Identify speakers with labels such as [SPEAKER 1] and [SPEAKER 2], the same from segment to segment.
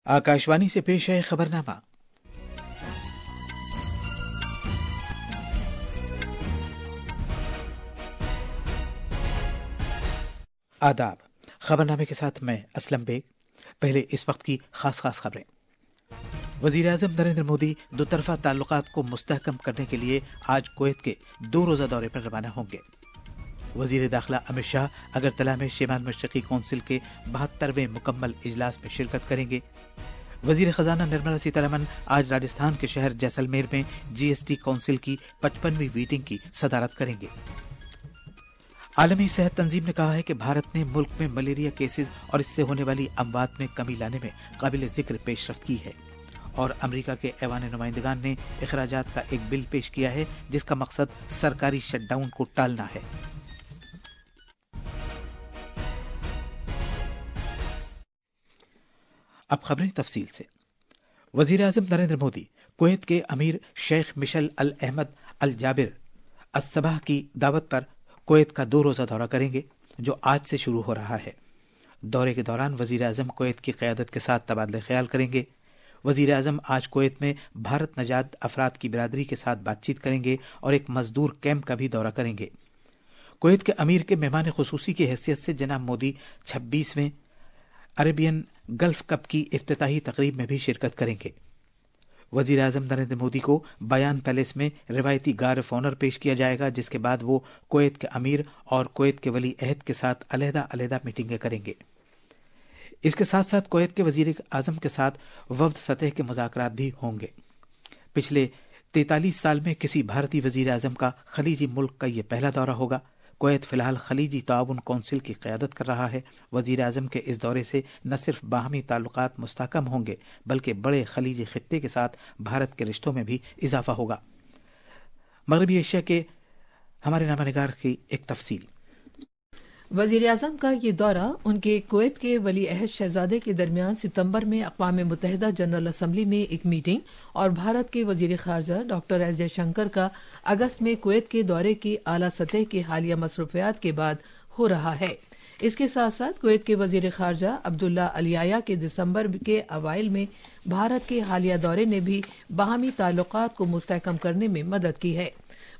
[SPEAKER 1] आकाशवाणी से पेश है खबरनामा। आदाब। खबरनामे के साथ मैं असलम बेग। पहले इस वक्त की खास खबरें। वजीर आजम नरेंद्र मोदी दोतरफा ताल्लुकात को मुस्तहकम करने के लिए आज कुवैत के 2 रोजा दौरे पर रवाना होंगे। वजीर दाखिला अमित शाह अगरतला में शिमाल मशरकी कौंसिल के 72वें मुकम्मल इजलास में शिरकत करेंगे। वजीर खजाना निर्मला सीतारमण आज राजस्थान के शहर जैसलमेर में जीएसटी कौंसिल की 55वीं मीटिंग की सदारत करेंगे। आलमी सेहत तंजीम ने कहा है कि भारत ने मुल्क में मलेरिया केसेस और इससे होने वाली अमवात में कमी लाने में काबिल जिक्र पेशरफ्त की है। और अमेरिका के ऐवान नुमाइंदगान ने इखराजात का एक बिल पेश किया है जिसका मकसद सरकारी शटडाउन को टालना है। अब खबरें तफसील से। वजीर आजम नरेंद्र मोदी कुवैत के अमीर शेख मिशल अल अहमद अल जाबिर अस्सबाह की दावत पर कुवैत का 2 रोजा दौरा करेंगे जो आज से शुरू हो रहा है। दौरे के दौरान वजीर आजम कुवैत की क़यादत के साथ तबादले ख्याल करेंगे। वजीर आजम आज कुवैत में भारत नजात अफराद की बिरादरी के साथ बातचीत करेंगे और एक मजदूर कैंप का भी दौरा करेंगे। कुवैत के अमीर के मेहमान खुसूसी की हैसियत से जनाब मोदी 26वें अरेबियन गल्फ कप की इफ्तिताही तकरीब में भी शिरकत करेंगे। वजीर आजम नरेंद्र मोदी को बयान पैलेस में रिवायती गार्ड ऑफ ऑनर पेश किया जाएगा, जिसके बाद वो कुवैत के अमीर और कुवैत के वली अहद के साथ अलहदा मीटिंगें करेंगे। इसके साथ साथ कुवैत के वजीर आजम के साथ वफ्द सतह के मुज़ाकरात भी होंगे। पिछले 43 साल में किसी भारतीय वजीर आजम का खलीजी मुल्क का यह पहला दौरा होगा। कुवैत फिलहाल खलीजी ताउन कौंसिल की क़यादत कर रहा है। वजीर आजम के इस दौरे से न सिर्फ बाहमी ताल्लुकात मुस्तहकम होंगे बल्कि बड़े खलीजी खित्ते के साथ भारत के रिश्तों में भी इजाफा होगा। मगरबी एशिया के हमारे नामानिगार की एक तफसील।
[SPEAKER 2] वजीर आजम का ये दौरा उनके कुवैत के वली अहद शहजादे के दरमियान सितंबर में अक़वाम मुत्तहिदा जनरल असम्बली में एक मीटिंग और भारत के वजीर खारजा डॉक्टर एस जयशंकर का अगस्त में कुवैत के दौरे की आला सतह की हालिया मसरूफियात के बाद हो रहा है। इसके साथ साथ कुवैत के वजीर खारजा अब्दुल्ला अल-याया के दिसंबर के अवाइल में भारत के हालिया दौरे ने भी बाहमी ताल्लुकात को मुस्तहकम करने में मदद की है।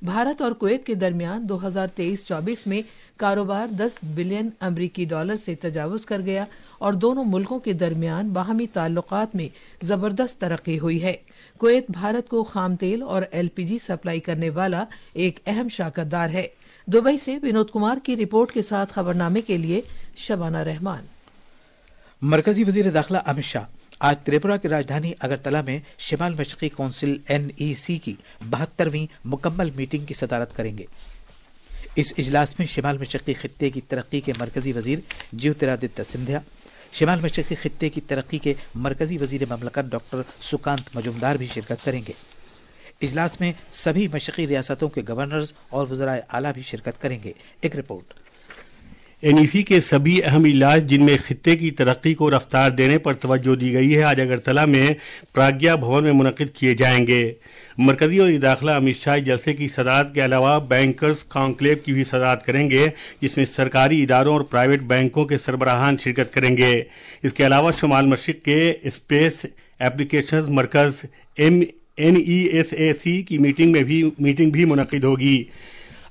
[SPEAKER 2] भारत और कुवैत के दरमियान 2023-24 में कारोबार 10 बिलियन अमरीकी डॉलर से तजावुज कर गया और दोनों मुल्कों के दरमियान बाहमी ताल्लुकात में जबरदस्त तरक्की हुई है। कुवैत भारत को खाम तेल और LPG सप्लाई करने वाला एक अहम शराकतदार है। दुबई से विनोद कुमार की रिपोर्ट के साथ खबरनामे के लिए शबाना रहमान।
[SPEAKER 1] मरकजी वजीर दाखिला अमित शाह आज त्रिपुरा की राजधानी अगरतला में शिमाल मशरकी कौंसिल NEC की 72वीं मुकम्मल मीटिंग की सदारत करेंगे। इस इजलास में शिमाल मशरकी खित्ते की तरक्की के मरकजी वजीर ज्योतिरादित्य सिंधिया, शिमाल मशरकी खित्ते की तरक्की के मरकजी वजीर ममलकत डॉक्टर सुकांत मजुमदार भी शिरकत करेंगे। इजलास में सभी मशरकी रियासतों के गवर्नर्स और वज़राए आला भी शिरकत करेंगे। एक रिपोर्ट।
[SPEAKER 3] NEC के सभी अहम इजलास जिनमें खित्ते की तरक्की को रफ्तार देने पर तवज्जो दी गई है आज अगरतला में प्राज्ञा भवन में मुनक़िद किए जाएंगे। मरकजी और दाखिला अमित शाह जलसे की सदारत के अलावा बैंकर्स कॉन्क्लेव की भी सदारत करेंगे, जिसमें सरकारी इदारों और प्राइवेट बैंकों के सरबराहान शिरकत करेंगे। इसके अलावा शुमाल मशरिक के स्पेस एप्लीकेशन मरकज NESAC की मीटिंग भी मुनक़िद होगी।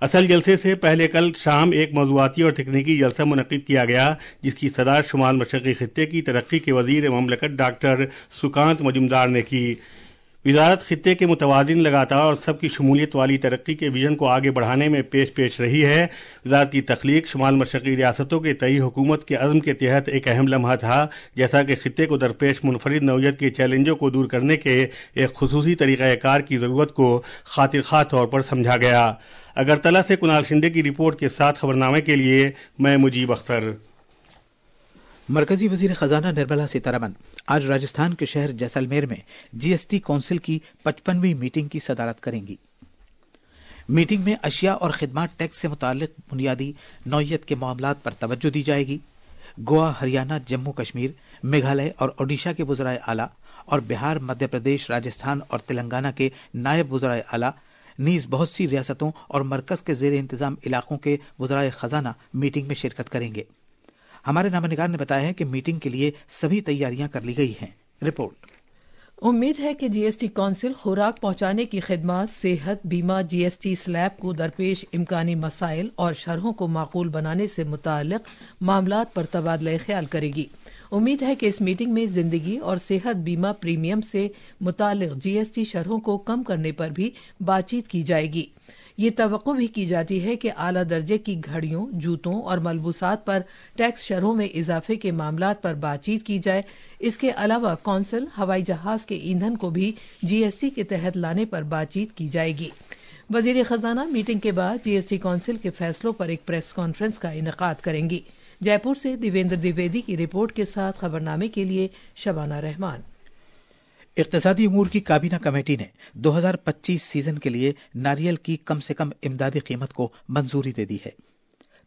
[SPEAKER 3] असल जलसे से पहले कल शाम एक मौज़ूआती और तकनीकी जलसा मुनक़िद किया गया, जिसकी सदारत शुमाल मशरक़ी खित्ते की तरक्की के वज़ीर ममलकत डॉक्टर सुकांत मजुमदार ने की। वजारत खित्ते के मुतवाज़िन लगातार और सबकी शमूलियत वाली तरक्की के विजन को आगे बढ़ाने में पेश रही है। वजारत की तख्लीक शुमाल मशरक़ी रियासतों के तई हुकूमत के अज़्म के तहत एक अहम लम्हा था, जैसा कि खित्ते को दरपेश मुनफरिद नौयत के चैलेंजों को दूर करने के एक खुसूसी तरीक़ाकार की ज़रूरत को खातिर ख़्वाह तौर पर समझा गया। अगरतला से कुणाल शिंदे की रिपोर्ट के साथ खबरनामे के लिए मैं मुजीब अख्तर।
[SPEAKER 1] मरकजी वजीर खजाना निर्मला सीतारमण आज राजस्थान के शहर जैसलमेर में GST कौंसिल की 55वीं मीटिंग की सदारत करेंगी। मीटिंग में अशिया और खिदमात टैक्स से मुताल्लिक बुनियादी नौयत के मामलात पर तवज्जो दी जाएगी। गोवा, हरियाणा, जम्मू कश्मीर, मेघालय और ओडिशा के वज़राए आला और बिहार, मध्य प्रदेश, राजस्थान और तेलंगाना के नायब वज़राए आला नीज बहुत सी रियासतों और मरकज के ज़ेर इंतजाम इलाकों के वज़राए खजाना मीटिंग में शिरकत करेंगे। हमारे नामानिगार ने बताया है कि मीटिंग के लिए सभी तैयारियां कर ली गई हैं। रिपोर्ट।
[SPEAKER 2] उम्मीद है कि जीएसटी काउंसिल खुराक पहुंचाने की खिदमत, सेहत बीमा, जीएसटी स्लैब को दरपेश इम्कानी मसाइल और शरहों को माकूल बनाने से मुताल्लिक मामलात पर तबादला ख्याल करेगी। उम्मीद है कि इस मीटिंग में जिंदगी और सेहत बीमा प्रीमियम से मुताल्लिक जीएसटी शरहों को कम करने पर भी बातचीत की जाएगी। ये तवक्को भी की जाती है कि आला दर्जे की घड़ियों, जूतों और मलबूसात पर टैक्स शरहों में इजाफे के मामलात पर बातचीत की जाए। इसके अलावा कौंसिल हवाई जहाज के ईंधन को भी जीएसटी के तहत लाने पर बातचीत की जाएगी। वजीर खजाना मीटिंग के बाद जीएसटी काउंसिल के फैसलों पर एक प्रेस कॉन्फ्रेंस का इनेकाद करेंगी। जयपुर से देवेंद्र द्विवेदी की रिपोर्ट के साथ खबरनामे के लिए शबाना रहमान।
[SPEAKER 1] इक़्तिसादी उमूर की काबीना कमेटी ने 2025 सीजन के लिए नारियल की कम से कम इमदादी कीमत को मंजूरी दे दी है।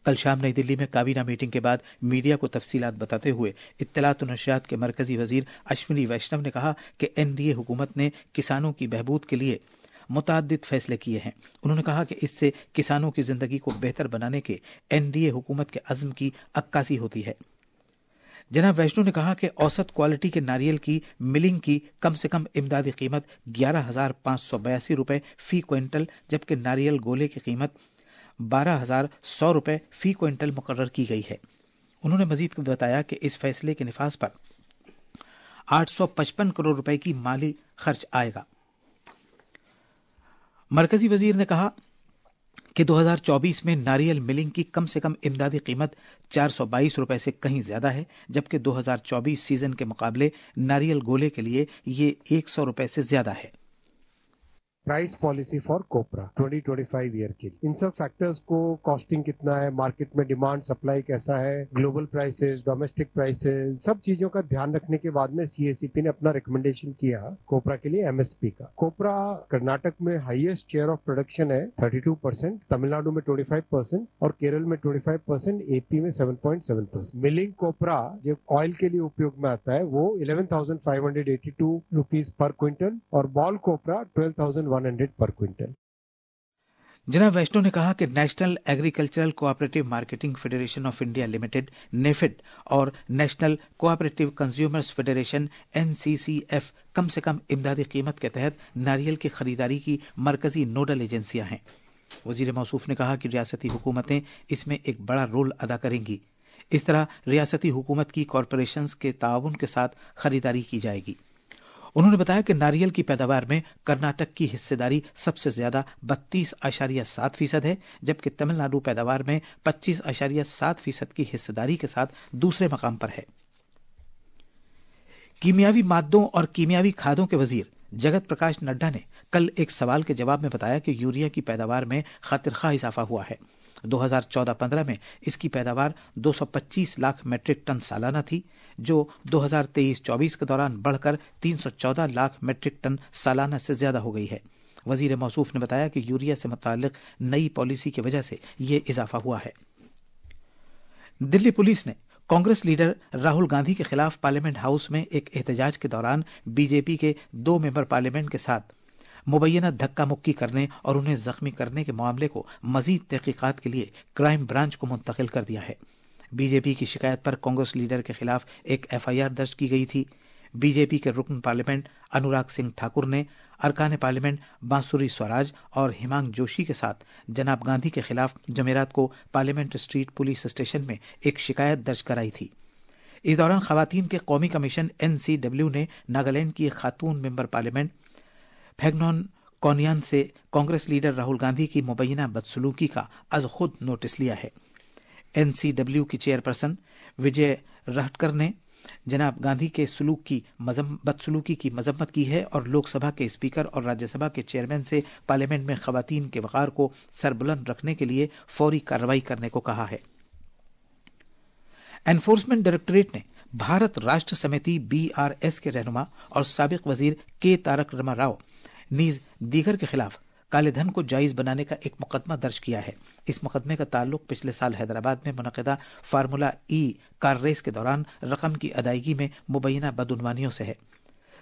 [SPEAKER 1] कल शाम नई दिल्ली में काबीना मीटिंग के बाद मीडिया को तफसीलात बताते हुए इत्तलात व नशरियात के मरकजी वजीर अश्विनी वैष्णव ने कहा कि एनडीए हुकूमत ने किसानों की बहबूद के लिए मुतअद्दिद फैसले किए हैं। उन्होंने कहा कि इससे किसानों की जिंदगी को बेहतर बनाने के एनडीए हुकूमत के अज़्म की अक्कासी होती है। जनाब वैष्णव ने कहा कि औसत क्वालिटी के नारियल की मिलिंग की कम से कम इमदादी कीमत 11,582 रुपये फी क्विंटल, जबकि नारियल गोले की कीमत 12,100 रुपये फी क्विंटल मुकर्रर की गई है। उन्होंने मजीद बताया कि इस फैसले के निफाज पर 855 करोड़ रुपए की माली खर्च आएगा। मरकजी वजीर ने कहा कि 2024 में नारियल मिलिंग की कम से कम इमदादी कीमत 422 रुपए से कहीं ज्यादा है, जबकि 2024 सीजन के मुकाबले नारियल गोले के लिए ये 100 रुपए से ज्यादा है।
[SPEAKER 4] Price policy for copra 2025 year के लिए इन सब फैक्टर्स को, कॉस्टिंग कितना है, मार्केट में डिमांड सप्लाई कैसा है, ग्लोबल प्राइसेस, डोमेस्टिक प्राइसेस, सब चीजों का ध्यान रखने के बाद में सीएसीपी ने अपना रिकमेंडेशन किया कोपरा के लिए एमएसपी का। कोपरा कर्नाटक में हाईएस्ट शेयर ऑफ प्रोडक्शन है 32%, तमिलनाडु में 25% और केरल में 25%, एपी में 7.7%। मिलिंग कोपरा जो ऑयल के लिए उपयोग में आता है वो 11,582 रुपीज पर क्विंटल और बॉल कोपरा 12,100 पर क्विंटल।
[SPEAKER 1] जनाब वैष्णव ने कहा कि national agricultural cooperative marketing federation of India limited NAFED और national cooperative consumers federation NCCF कम से कम इमदादी कीमत के तहत नारियल की खरीदारी की मरकजी नोडल एजेंसियां हैं। वजीर मौसूफ ने कहा कि रियासती हुकूमतें इसमें एक बड़ा रोल अदा करेंगी। इस तरह रियासती हुकूमत की कॉरपोरेशंस के ताउन के साथ खरीदारी की जाएगी। उन्होंने बताया कि नारियल की पैदावार में कर्नाटक की हिस्सेदारी सबसे ज्यादा 32.7% है, जबकि तमिलनाडु पैदावार में 25.7% की हिस्सेदारी के साथ दूसरे मकाम पर है। कीमियावी मादों और कीमियावी खादों के वजीर जगत प्रकाश नड्डा ने कल एक सवाल के जवाब में बताया कि यूरिया की पैदावार में खातिरखा इजाफा हुआ है। 2014-15 में इसकी पैदावार 225 लाख मीट्रिक टन सालाना थी, जो 2023-24 के दौरान बढ़कर 314 लाख मीट्रिक टन सालाना से ज्यादा हो गई है। वजीर मौसूफ ने बताया कि यूरिया से मुताल्लिक नई पॉलिसी की वजह से ये इजाफा हुआ है। दिल्ली पुलिस ने कांग्रेस लीडर राहुल गांधी के खिलाफ पार्लियामेंट हाउस में एक एहतजाज के दौरान बीजेपी के 2 मेंबर पार्लियामेंट के साथ मुबैना धक्का मुक्की करने और उन्हें जख्मी करने के मामले को मजीद तहकीकात के लिए क्राइम ब्रांच को मुंतकिल कर दिया है। बीजेपी की शिकायत पर कांग्रेस लीडर के खिलाफ एक एफआईआर दर्ज की गई थी। बीजेपी के रुकन पार्लियामेंट अनुराग सिंह ठाकुर ने अरकान पार्लियामेंट बांसुरी स्वराज और हिमांग जोशी के साथ जनाब गांधी के खिलाफ जमेरात को पार्लियामेंट स्ट्रीट पुलिस स्टेशन में एक शिकायत दर्ज कराई थी। इस दौरान खवातीन के कौमी कमीशन एनसीडब्ल्यू ने नागालैंड की एक खातून मेंबर पार्लियामेंट फैगनॉन कौनियान से कांग्रेस लीडर राहुल गांधी की मुबैना बदसलूकी का आज खुद नोटिस लिया है। एनसीडब्ल्यू की चेयरपर्सन विजय रहटकर ने जनाब गांधी के बदसलूकी की मजम्मत की है और लोकसभा के स्पीकर और राज्यसभा के चेयरमैन से पार्लियामेंट में खवातीन के वक़ार को सरबुलंद रखने के लिए फौरी कार्रवाई करने को कहा है। एनफोर्समेंट डायरेक्टोरेट ने भारत राष्ट्र समिति बीआरएस के रहनुमा और साबिक वजीर के तारक रामाराव नीज दीगर के खिलाफ काले धन को जायज बनाने का एक मुकदमा दर्ज किया है। इस मुकदमे का ताल्लुक पिछले साल हैदराबाद में मुनक़िदा फार्मूला ई कार रेस के दौरान रकम की अदायगी में मुबैना बदउनवानियों से है।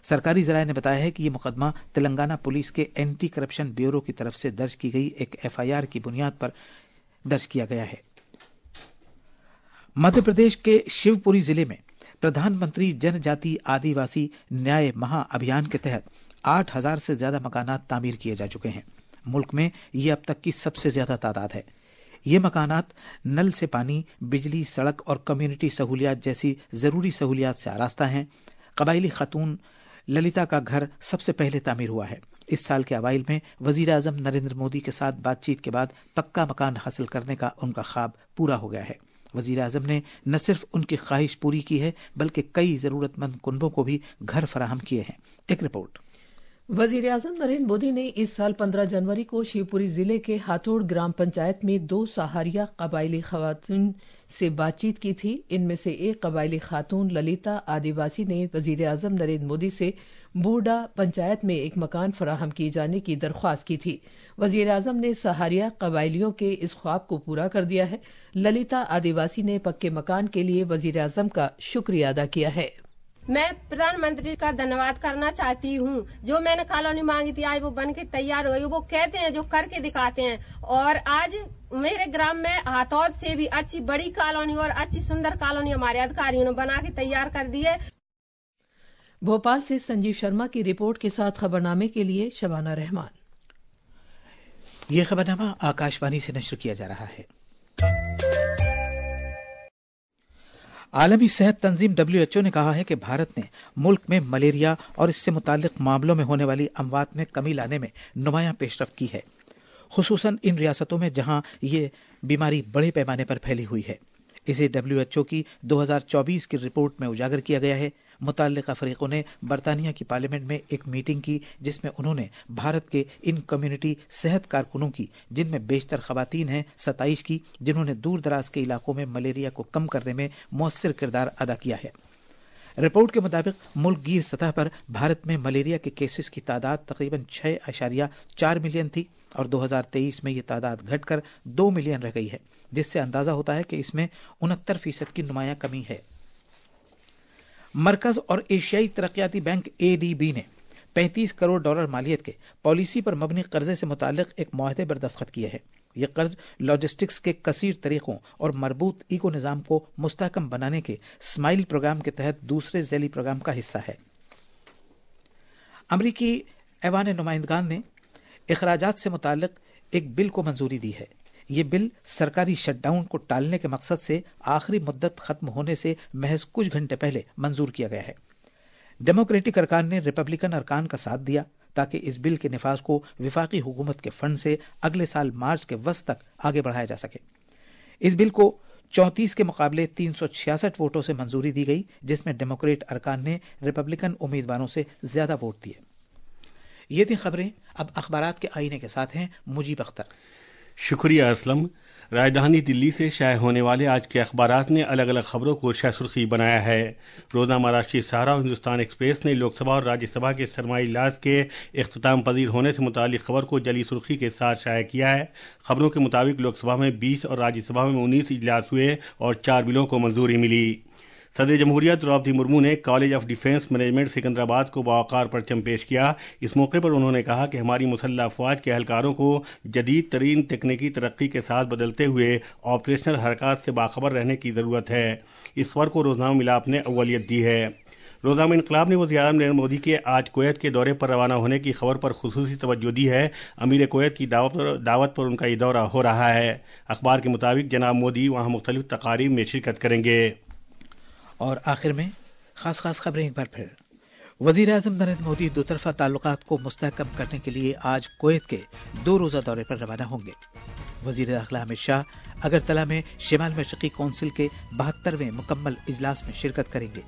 [SPEAKER 1] सरकारी ज़राए ने बताया है कि यह मुकदमा तेलंगाना पुलिस के एंटी करप्शन ब्यूरो की तरफ से दर्ज की गई एक एफआईआर की बुनियाद पर दर्ज किया गया है। मध्य प्रदेश के शिवपुरी जिले में प्रधानमंत्री जनजाति आदिवासी न्याय महा अभियान के तहत 8,000 से ज्यादा मकानात तामीर किए जा चुके हैं। मुल्क में ये अब तक की सबसे ज्यादा तादाद है। ये मकानात नल से पानी, बिजली, सड़क और कम्युनिटी सहूलियात जैसी जरूरी सहूलियात से आरास्ता हैं। कबायली खातून ललिता का घर सबसे पहले तामीर हुआ है। इस साल के अवाइल में वजीर आजम नरेंद्र मोदी के साथ बातचीत के बाद पक्का मकान हासिल करने का उनका ख्वाब पूरा हो गया है। वजीर आजम ने न सिर्फ उनकी ख्वाहिश पूरी की है बल्कि कई जरूरतमंद कुनबों को भी घर फराहम किए हैं। एक रिपोर्ट।
[SPEAKER 2] वजीर आजम नरेंद्र मोदी ने इस साल 15 जनवरी को शिवपुरी जिले के हाथोड़ ग्राम पंचायत में 2 सहारिया कबायली खवातीन से बातचीत की थी। इनमें से एक कबायली खातून ललिता आदिवासी ने वजीर आजम नरेंद्र मोदी से बूढ़ा पंचायत में एक मकान फराहम किए जाने की दरख्वास्त की थी। वजीर आजम ने सहारिया कबायलियों के इस ख्वाब को पूरा कर दिया है। ललिता आदिवासी ने पक्के मकान के लिए वजीर आजम का शुक्रिया अदा किया है।
[SPEAKER 5] मैं प्रधानमंत्री का धन्यवाद करना चाहती हूँ। जो मैंने कॉलोनी मांगी थी आज वो बन के तैयार हो गई। वो कहते हैं जो करके दिखाते हैं। और आज मेरे ग्राम में हाथौद से भी अच्छी बड़ी कॉलोनी और अच्छी सुंदर कॉलोनी हमारे अधिकारियों ने बना के तैयार कर दी है।
[SPEAKER 2] भोपाल से संजीव शर्मा की रिपोर्ट के साथ खबरनामे के लिए शबाना रहमान।
[SPEAKER 1] यह खबरनामा आकाशवाणी से नश्र किया जा रहा है। आलमी सेहत तंजीम WHO ने कहा है कि भारत ने मुल्क में मलेरिया और इससे मुताल्लिक मामलों में होने वाली अमवात में कमी लाने में नुमायां पेशरफ्त की है, खुसूसन इन रियासतों में जहां ये बीमारी बड़े पैमाने पर फैली हुई है। इसे WHO की 2024 की रिपोर्ट में उजागर किया गया है। मुतल्लिका फरीकों ने बरतानिया की पार्लियामेंट में एक मीटिंग की जिसमें उन्होंने भारत के इन कम्युनिटी सेहत कारकुनों की, जिनमें बेशतर खवातीन हैं, 27 की, जिन्होंने दूर दराज के इलाकों में मलेरिया को कम करने में मौसर किरदार अदा किया है। रिपोर्ट के मुताबिक मुल्क गिर सतह पर भारत में मलेरिया के केसेस की तादाद तकरीबन 6.4 मिलियन थी और 2023 में ये तादाद घटकर 2 मिलियन रह गई है, जिससे अंदाजा होता है कि इसमें 69% की नुमायां कमी है। मरकज और एशियाई तरक्याती बैंक ADB ने $35 करोड़ मालियत के पॉलिसी पर मबनी कर्जे से मुतालिक एक मुआहदे पर दस्तखत किए हैं। यह कर्ज लॉजिस्टिक्स के कसीर तरीकों और मरबूत इको निज़ाम को मुस्तहकम बनाने के स्माइल प्रोग्राम के तहत दूसरे ज़ैली प्रोग्राम का हिस्सा है। अमरीकी ऐवान नुमाइंदगान ने अखराजात से मुतालिक एक बिल को मंजूरी दी है। ये बिल सरकारी शटडाउन को टालने के मकसद से आखिरी मुद्दत खत्म होने से महज कुछ घंटे पहले मंजूर किया गया है। डेमोक्रेटिक अरकान ने रिपब्लिकन अरकान का साथ दिया ताकि इस बिल के निफाज को विफाकी हुकूमत के फंड से अगले साल मार्च के वस्त तक आगे बढ़ाया जा सके। इस बिल को 34 के मुकाबले 366 वोटों से मंजूरी दी गई, जिसमें डेमोक्रेट अरकान ने रिपब्लिकन उम्मीदवारों से ज्यादा वोट दिए। ये थी खबरें। अब अखबारात के आईने के साथ हैं मुजीब अख्तर।
[SPEAKER 3] शुक्रिया असलम। राजधानी दिल्ली से शाये होने वाले आज के अखबारात ने अलग अलग खबरों को शाह सुर्खी बनाया है। रोज़नामा राष्ट्रीय सहारा और हिंदुस्तान एक्सप्रेस ने लोकसभा और राज्यसभा के सरमाई इजलास के इख्तिताम पजीर होने से मुतालिक खबर को जली सुर्खी के साथ शाया किया है। खबरों के मुताबिक लोकसभा में 20 और राज्यसभा में 19 इजलास हुए और 4 बिलों को मंजूरी मिली। सदर जमहूरिया द्रौपदी मुर्मू ने college of defence management Secunderabad को बावकार परचम पेश किया। इस मौके पर उन्होंने कहा कि हमारी मुसल्लह अफवाज के एहलकारों को जदीद तरीन तकनीकी तरक्की के साथ बदलते हुए ऑपरेशनल हरकत से बाखबर रहने की ज़रूरत है। इस खबर को रोज़नामा मिलाप ने अव्वलियत दी है। रोज़नामा इनकलाब ने वज़ीर-ए-आज़म नरेंद्र मोदी के आज कुवैत के दौरे पर रवाना होने की खबर पर खुसूसी तवज्जो दी है। अमीर कुवैत की दावत पर उनका ये दौरा हो रहा है। अखबार के मुताबिक जनाब मोदी वहाँ मुख्तलिफ तकारीब में शिरकत करेंगे।
[SPEAKER 1] और आखिर में खास खबरें एक बार फिर। वज़ीर आज़म नरेंद्र मोदी दोतरफा ताल्लुकात को मुस्तहकम करने के लिए आज कुवैत के 2 रोज़ा दौरे पर रवाना होंगे। वज़ीर दाखिला अमित शाह अगरतला में शिमाल मशरक़ी कौंसिल के 72वें मुकम्मल इजलास में शिरकत करेंगे।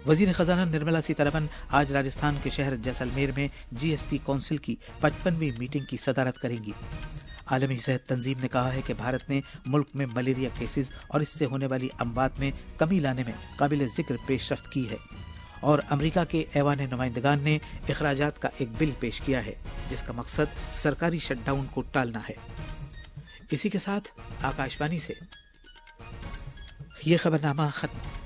[SPEAKER 1] वज़ीर ख़जाना निर्मला सीतारमन आज राजस्थान के शहर जैसलमेर में GST कौंसिल की 55वीं मीटिंग की सदारत करेंगी। आलमी सेहत तंजीम ने कहा है कि भारत ने मुल्क में मलेरिया केसेस और इससे होने वाली अमवात में कमी लाने में काबिल ज़िक्र पेशरफ्त की है। और अमेरिका के ऐवान नुमाइंदगान ने अखराजात का एक बिल पेश किया है जिसका मकसद सरकारी शटडाउन को टालना है। इसी के साथ आकाशवाणी से ये खबरनामा खत्म।